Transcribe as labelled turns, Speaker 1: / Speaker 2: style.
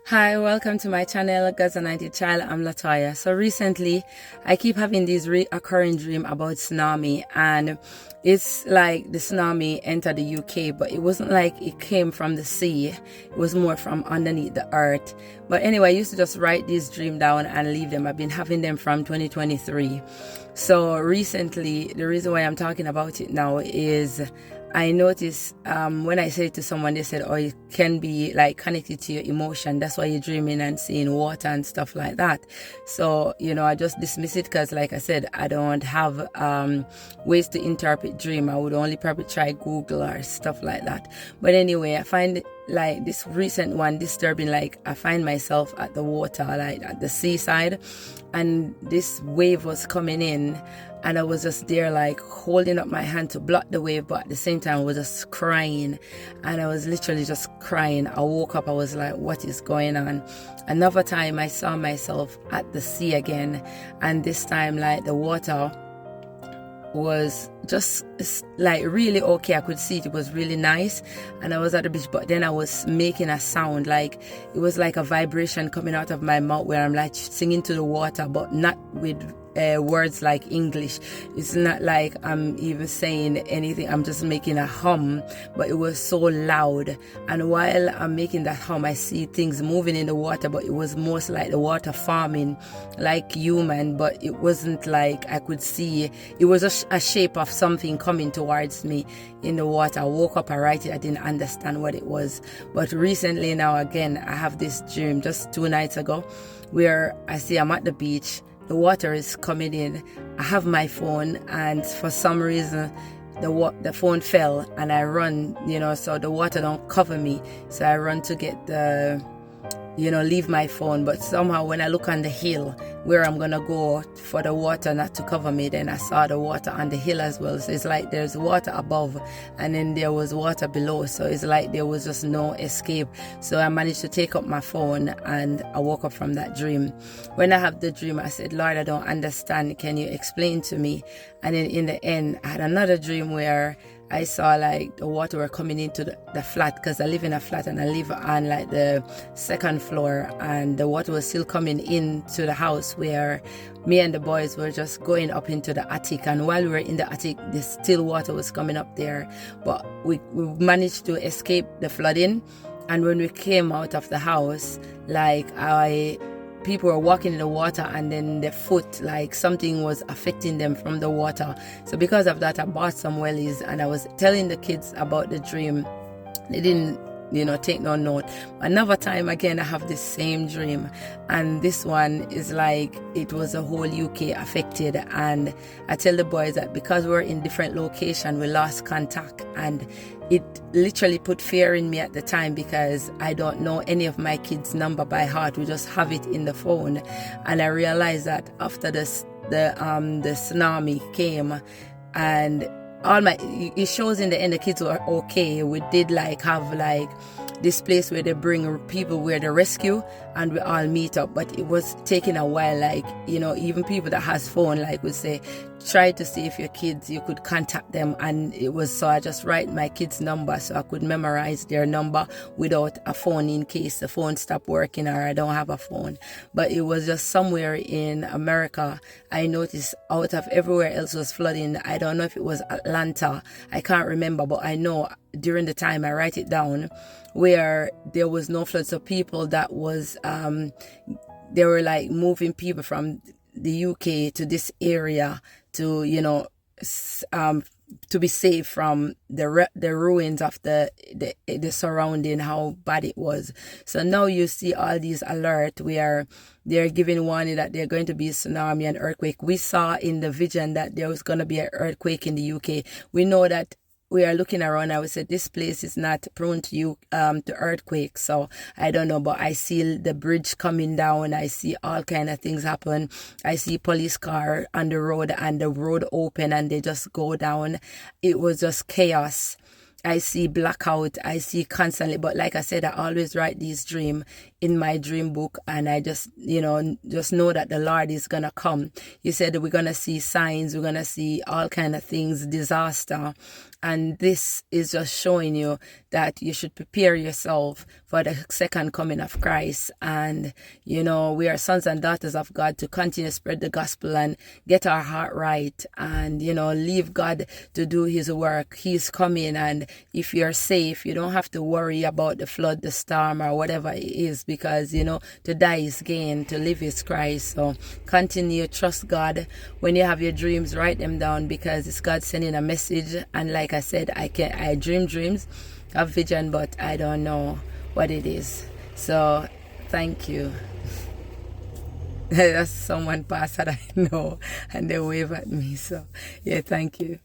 Speaker 1: Hi, welcome to my channel, God's Anointed Child. I'm Latoya. So recently, I keep having these recurring dream about tsunami, and it's like the tsunami entered the UK, but it wasn't like it came from the sea. It was more from underneath the earth. But anyway, I used to just write these dreams down and leave them. I've been having them from 2023. So recently, the reason why I'm talking about it now is I noticed when I said to someone, they said, oh, it can be like connected to your emotion. That's why you're dreaming and seeing water and stuff like that. So, I just dismiss it because, like I said, I don't have ways to interpret dream. I would only probably try Google or stuff like that. But anyway, I find like this recent one disturbing. Like I find myself at the water, like at the seaside, and this wave was coming in, and I was just there like holding up my hand to block the wave, but at the same time I was just crying, and I was literally just crying. I woke up, I was like, what is going on? Another time I saw myself at the sea again, and this time like the water was just like really okay. I could see it was really nice, and I was at the beach, but then I was making a sound, like it was like a vibration coming out of my mouth where I'm like singing to the water, but not with words like English. It's not like I'm even saying anything, I'm just making a hum, but it was so loud. And while I'm making that hum, I see things moving in the water, but it was most like the water forming like human, but it wasn't like I could see. It was a shape of something coming towards me in the water. I woke up, I write it, I didn't understand what it was. But recently now again, I have this dream just 2 nights ago where I see I'm at the beach, the water is coming in, I have my phone, and for some reason the phone fell, and I run, so the water don't cover me, so I run to get leave my phone. But somehow when I look on the hill where I'm gonna go for the water not to cover me, then I saw the water on the hill as well. So it's like there's water above and then there was water below, so it's like there was just no escape. So I managed to take up my phone, and I woke up from that dream. When I have the dream, I said, Lord, I don't understand, can you explain to me? And then in the end I had another dream where I saw like the water were coming into the flat, because I live in a flat and I live on like the second floor, and the water was still coming into the house where me and the boys were just going up into the attic. And while we were in the attic, the still water was coming up there, but we managed to escape the flooding. And when we came out of the house, like people were walking in the water, and then their foot, like something was affecting them from the water. So because of that, I bought some wellies, and I was telling the kids about the dream. They didn't take no note. Another time again, I have this same dream, and this one is like it was the whole UK affected. And I tell the boys that because we're in different location, we lost contact, and it literally put fear in me at the time, because I don't know any of my kids' number by heart. We just have it in the phone. And I realized that after the tsunami came, and it shows in the end the kids were okay. We did like have like this place where they bring people where they rescue, and we all meet up, but it was taking a while. Like even people that has phone like would say, try to see if your kids, you could contact them. And it was, so I just write my kids' number so I could memorize their number without a phone in case the phone stopped working or I don't have a phone. But it was just somewhere in America. I noticed out of everywhere else was flooding. I don't know if it was Atlanta, I can't remember, but I know during the time I write it down where there was no flood. So people that was they were like moving people from the UK to this area to to be safe from the ruins of the surrounding, how bad it was. So now you see all these alerts where they're giving warning that there's going to be a tsunami and earthquake. We saw in the vision that there was going to be an earthquake in the UK. We know that we are looking around. I would say this place is not prone to earthquakes, so I don't know, but I see the bridge coming down. I see all kind of things happen. I see police car on the road, and the road open, and they just go down. It was just chaos. I see blackout. I see constantly, but like I said, I always write these dreams in my dream book, and I just know that the Lord is gonna come. He said that we're gonna see signs, we're gonna see all kind of things, disaster, And this is just showing you that you should prepare yourself for the second coming of Christ. And, you know, we are sons and daughters of God to continue to spread the gospel and get our heart right and, you know, leave God to do his work. He's coming, and if you're safe, you don't have to worry about the flood, the storm, or whatever it is, because, you know, to die is gain, to live is Christ. So continue, trust God. When you have your dreams, write them down, because it's God sending a message. And like I said, I dream dreams, have vision, but I don't know what it is. So thank you. That's someone passed that I know, and they wave at me. So yeah, thank you.